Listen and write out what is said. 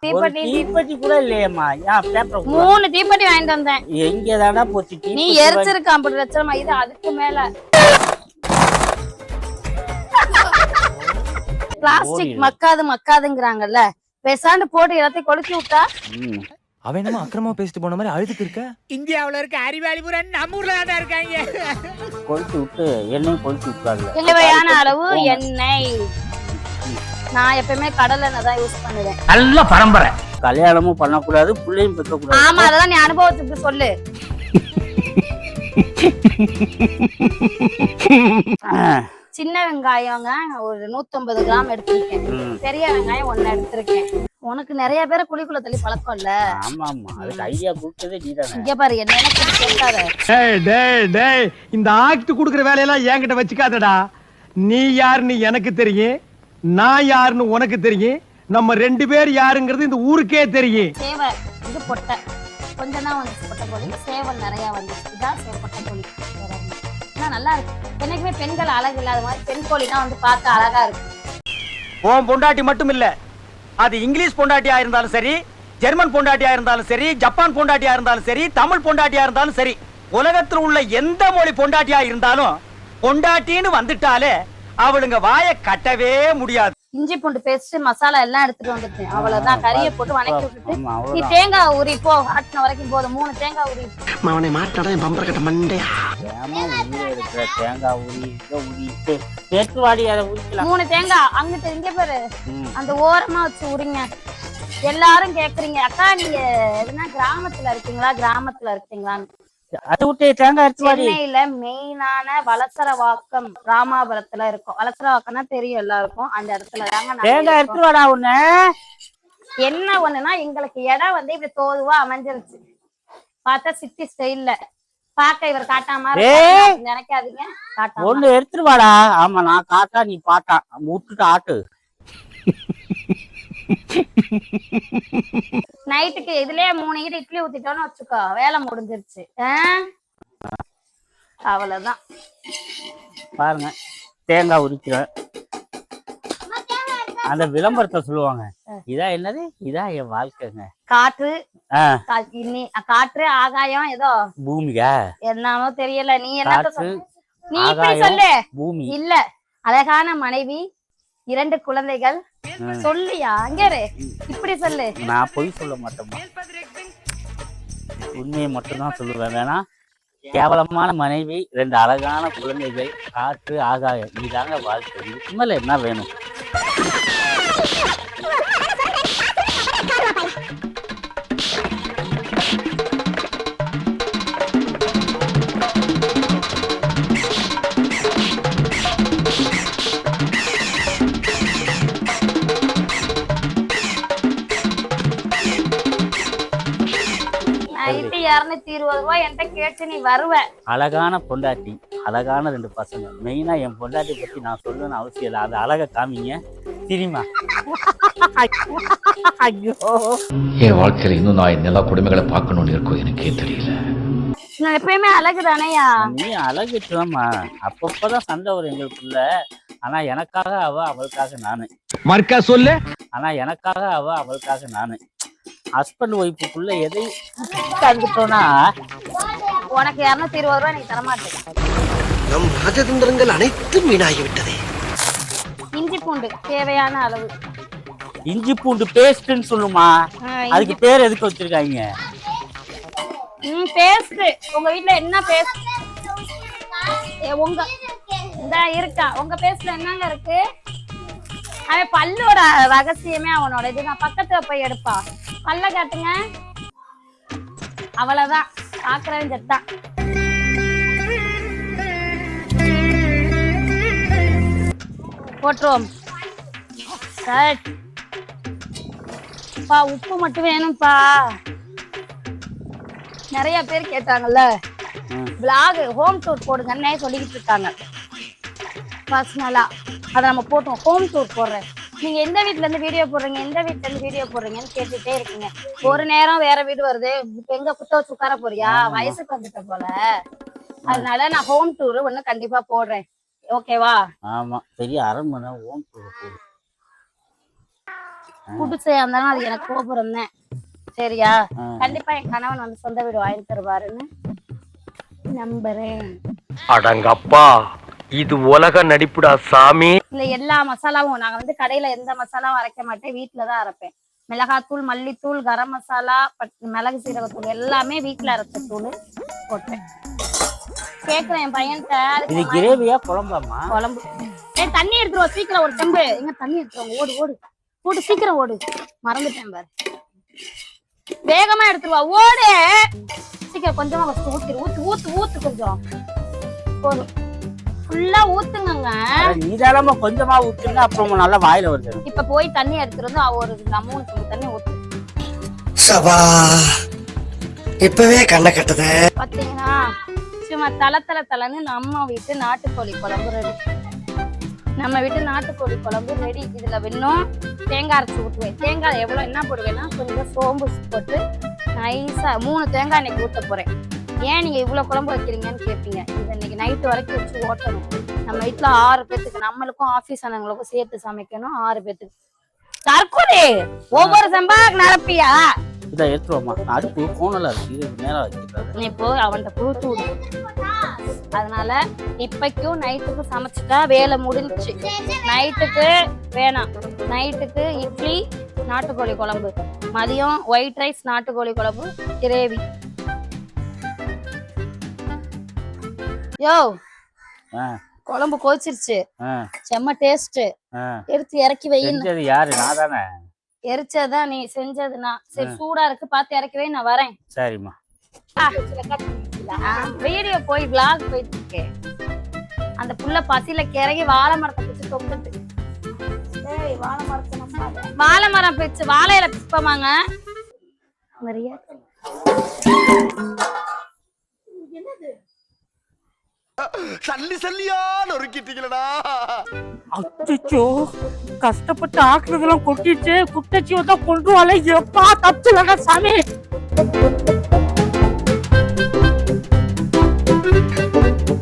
தீப்பெட்டி கூட இல்லையம்மா. ஏன் பேப்பர் 3 தீப்பெட்டி வாங்கிட்டு வந்தேன். எங்க தானா போச்சு? நீ எரிச்சிருக்க 50 லட்சமா, இது அதுக்கு மேல. பிளாஸ்டிக் மக்காதுங்கிறாங்கல்ல, பேசாண்டு போட்டு எல்லாத்தையும் கொளுத்தி விட்டா. அவன் என்னமா அக்கிரமா பேசிட்டு போன மாதிரி அழுதுட்டு இருக்க? இந்தியாவுல இருக்க அறிவாளி பூரா நம்ம ஊர்ல தான் இருக்காங்க. கொளுத்தி விட்டு எண்ணெய் கொளுத்தி விட்டாங்க. தேவையான அளவு எண்ணெய். நான் எப்பவுமே கடலை எண்ணெய் தான் யூஸ் பண்ணுவேன். நல்ல பரம்பரை. கல்யாணமும் பண்ணக்கூடாது, பிள்ளையும் பெற்க கூடாது. ஆமா, அதெல்லாம் நீ அனுபவத்துக்கு சொல்லு. சின்ன வெங்காயங்க ஒரு 150 கிராம் எடுத்திருக்கேன். பெரிய வெங்காயம் 1 எடுத்திருக்கேன். உனக்கு நிறைய பேரை குழிக்குள்ள தள்ளி பழக்கம் இல்ல? ஆமா ஆமா, அதுக்கு ஐடியா கொடுத்ததே நீதானே. இங்க பாரு, என்ன சொல்றாரு. இந்த ஆக்ட் குடுக்குற வேலையெல்லாம் என்கிட்ட வச்சுக்காதடா. நீ யாருன்னு எனக்கு தெரியும், நான் யாருன்னு உனக்கு தெரியும். நம்ம 2 பேர் யாருங்கிறது இந்த ஊருக்கே தெரியும். சேவை இது பொட்டை கொஞ்சம் தான் வந்துச்சு. பொட்டை கோழி சேவல் நிறைய வந்துச்சு. இதான் பொட்டை கோழி. நல்லா இருக்கு. என்னைக்குமே பெண்கள் அழகு இல்லாத மாதிரி பெண் கோழி தான் வந்து பார்க்க அழகா இருக்கு. ஓம் பொண்டாட்டி மட்டும் இல்ல, அது இங்கிலீஷ் பொண்டாட்டியா இருந்தாலும் சரி, ஜெர்மன் பொண்டாட்டியா இருந்தாலும் சரி, ஜப்பான் பொண்டாட்டியா இருந்தாலும் சரி, தமிழ் பொண்டாட்டியா இருந்தாலும் சரி, உலகத்தில் உள்ள எந்த மொழி பொண்டாட்டியா இருந்தாலும் பொண்டாட்டின்னு வந்துட்டாலே அவளுங்க வாயை கட்டவே முடியாது. இஞ்சி பூண்டு பேஸ்ட் மசாலா எல்லாம் எடுத்துட்டு வந்துட்டேன். அவ்வளவுதான். கறியை போட்டு வணக்கி விட்டுட்டு நீ தேங்காய் ஊறி போ. ஆட்டின வரைக்கும் போதும். 3 தேங்காய் ஊறி. அவனை மாட்டாடா என் பம்பர கட்ட மண்டையா. தேங்காய் ஊறிட்டு பேச்சு வாடி அதை ஊறிக்கலாம். 3 தேங்காய் அங்கிட்டு இங்க பாரு, அந்த ஓரமா வச்சு உரிங்க. எல்லாரும் கேக்குறீங்க, அக்கா நீங்க எதுனா கிராமத்துல இருக்கீங்களான்னு. அதை விட்டு தேங்காய் எடுத்து வாடி. சென்னையில மெயினான வலசரவாக்கம் ராமாபுரத்துல இருக்கும். வலசரவாக்கம்னா தெரியும் எல்லாருக்கும். அந்த இடத்துல தாங்க தேங்காய் எடுத்து வாடா. என்ன ஒண்ணுன்னா, எங்களுக்கு இடம் வந்து இப்படி தோதுவா அமைஞ்சிருச்சு. பார்த்தா சிட்டி ஸ்டைல்ல பாக்க இவர் காட்டாம நினைக்காதீங்க. ஒண்ணு எடுத்துட்டு வாடா. ஆமா, நான் காட்டா நீ பாட்டா விட்டுட்டு ஆட்டு. நைட்டுக்கு இதுலயே 3 இட்லி ஊத்திட்டோன்னு வச்சுக்கோ, வேலை முடிஞ்சிருச்சு. அவ்வளவுதான். பாருங்க, தேங்காய் உரிக்கிறேன். அந்த விளம்பரத்தை சொல்லுவாங்க, இதா என்னது, இதா என் வாழ்க்கைங்க. காற்று காற்று ஆகாயம் ஏதோ பூமியா என்னமோ தெரியல. நீ என்ன நீ இப்படி சொல்லு. பூமி இல்ல, அழகான மனைவி, 2 குழந்தைகள். சொல்லியா அங்கே இப்படி சொல்லு. நான் பொய் சொல்ல மாட்டேமா, உண்மையை மட்டும்தான் சொல்லுவேன். வேணா கேவலமான மனைவி, 2 அழகான குழந்தைகள், காற்று ஆகாயம், இதுதாங்க வாழ்க்கை. இதுக்கு மேல என்ன வேணும்? நைட்டு 220 ரூபாய் என்கிட்ட கேட்டு நீ வருவ. அழகான பொண்டாட்டி, அழகான 2 பசங்க. மெயினா என் பொண்டாட்டி பத்தி நான் சொல்லணும்னு அவசியம் இல்லை. அது அழகை காமிங்க தெரியுமா? ஐயோ, என் வாழ்க்கையில இன்னும் நான் நில கொடுமைகளை பார்க்கணும்னு இருக்கோ எனக்கே தெரியல. நான் எப்பயுமே அழகு தானையா? நீ அழகுட்டுமா. அப்பப்பதான் சண்டை வரும் எங்களுக்குள்ள. ஆனா எனக்காக அவ, அவளுக்காக நானு. மர்க்கா சொல்லு. ஆனா எனக்காக அவ, அவளுக்காக நானு. ஹஸ்பண்ட் ஒய்ஃபுக்குள்ள எதை கண்டுட்டோம்னா, உனக்கு 220 ரூபாய் நீ தரமாட்டேன். நம் ராஜதந்திரங்கள் அனைத்தும் வீணாகிவிட்டதே. இஞ்சி பூண்டு தேவையான அளவு. இஞ்சி பூண்டு பேஸ்ட்னு சொல்லுமா? அதுக்கு பேர் எதுக்கு வச்சிருக்காங்க? பேஸ்ட். உங்க வீட்ல என்ன பேஸ்ட்? உங்க இந்த இருக்கா உங்க பேஸ்ட்ல என்னங்க இருக்கு? அவன் பல்லோட ரகசியமே அவனோட இது. நான் பக்கத்துல போய் எடுப்பா. பல்ல காட்டுங்க. அவ்வளவுதான். பாக்குறவன் செத்தான். போட்டுருவோம். உப்பு மட்டும் வேணும்பா. நிறைய பேர் கேட்டாங்கல்ல, vlog ஹோம் டூர் போடுங்கன்னு சொல்லிக்கிட்டு இருக்காங்க. பர்சனலா அதை நம்ம போட்டோம். ஹோம் டூர் போடுறேன். நீங்க எந்த வீட்டுல இருந்து வீடியோ போடுறீங்க, எந்த வீட்டுல இருந்து வீடியோ போடுறீங்கன்னு கேட்டுட்டே இருக்கீங்க. ஒரு நேரம் வேற வீடு வருது. இப்ப எங்க குத்த வச்சு உட்கார போறியா? வயசுக்கு வந்துட்ட போல. அதனால நான் ஹோம் டூர் ஒண்ணு கண்டிப்பா போடுறேன். ஓகேவா? ஆமா, பெரிய அரண்மனை ஹோம் டூர் போடு. புட்டு செய்ய இருந்தாலும் அது எனக்கு கோபுரம் தான். சரியா? கண்டிப்பா என் கணவன் வந்து சொந்த வீடு வாங்கி தருவாருன்னு நம்புறேன். அடங்கப்பா, இது உலக நடிப்புடா சாமி. இல்ல எல்லா மசாலாவும் நாங்க வந்து கடையில எந்த மசாலாவும் அரைக்க மாட்டேன், வீட்டுலதான் அரைப்பேன். மிளகாத்தூள், மல்லித்தூள், கரம் மசாலா, மிளகு சீரகத்தூள் எல்லாமே வீட்டுல அரைச்ச தூள் போட்டேன். கேக்குறேன் என் பையன்கிட்ட. இது கிரேவியா குழம்பாமா? குழம்பு. தண்ணி எடுத்துருவோம் சீக்கிரம், ஒரு செம்பு. எங்க தண்ணி எடுத்துருவோம், ஓடு ஓடு போட்டு சீக்கிரம் ஓடு. மறந்துட்டேன் பாரு, வேகமா எடுத்துருவா, ஓடு சீக்கிரம். கொஞ்சமா ஃபர்ஸ்ட் ஊத்திரு, ஊத்து ஊத்து ஊத்து கொஞ்சம் போதும். ஃபுல்லா ஊத்துங்க. நீதானமா கொஞ்சமா ஊத்துங்க, அப்புறம் நல்லா வாயில வருது. இப்ப போய் தண்ணி எடுத்துட்டு வந்து ஒரு 3 செம்பு தண்ணி ஊத்து. சபா, இப்பவே கண்ண கட்டுது. பாத்தீங்கன்னா சும்மா தலன்னு நம்ம வீட்டு நாட்டுக்கோழி குழம்பு ரெடி. நம்ம வீட்டு நாட்டுக்கோழி குழம்பு ரெடி. இதுல இன்னும் தேங்காய் அரைச்சி ஊற்றுவேன். தேங்காய் எவ்வளவு என்ன போடுவேன்னா கொஞ்சம் சோம்பு போட்டு நைஸா 3 தேங்காய் இன்னைக்கு ஊத்த போறேன். ஏன் நீங்க இவ்வளவு குழம்பு வைக்கிறீங்கன்னு கேட்பீங்க. இது இன்னைக்கு நைட்டு வரைக்கும் வச்சு ஓட்டணும். நம்ம வீட்டுல 6 பேத்துக்கு, நம்மளுக்கும் ஆபீஸ் ஆனவங்களுக்கும் சேர்த்து சமைக்கணும். 6 பேத்துக்கு. தற்கொலை ஒவ்வொரு செம்பா நிரப்பியா? இதை எடுத்துருவோமா? அடுப்பு கோணலா இருக்கு, இது மேல வைக்கிறது. நீ இப்போ அவன்கிட்ட கொடுத்து விடு. அதனால இப்பைக்கும் நைட்டுக்கும் சமைச்சிட்டா வேலை முடிஞ்சுச்சு. நைட்டுக்கு வேணாம். நைட்டுக்கு இட்லி நாட்டுக்கோழி குழம்பு, மதியம் ஒயிட் ரைஸ் நாட்டுக்கோழி குழம்பு கிரேவி. யோ குழம்பு கோச்சிருச்சு, செம்ம டேஸ்ட். எடுத்து இறக்கி வையின்னு. யாரு? நான் தானே எரிச்சதான் நீ செஞ்சதுனா. சரி சூடா இருக்கு, பார்த்து இறக்கி வை, நான் வரேன். சரிம்மா. வீடியோ போய் விளாக் போயிட்டு இருக்கேன். அந்த புள்ள பசியில கிறங்கி வாழை மரத்தை பிச்சு தொங்குது. வாழை மரம் பிச்சு வாழையில பிச்சுப்பாங்க. சல்லி சல்லியா நொறுக்கிட்டீங்களா? அச்சோ, கஷ்டப்பட்டு ஆக்குறதெல்லாம் கொட்டிட்டு குட்டச்சி வந்தா கொண்டு வரல. எப்பா தப்புலடா சாமி.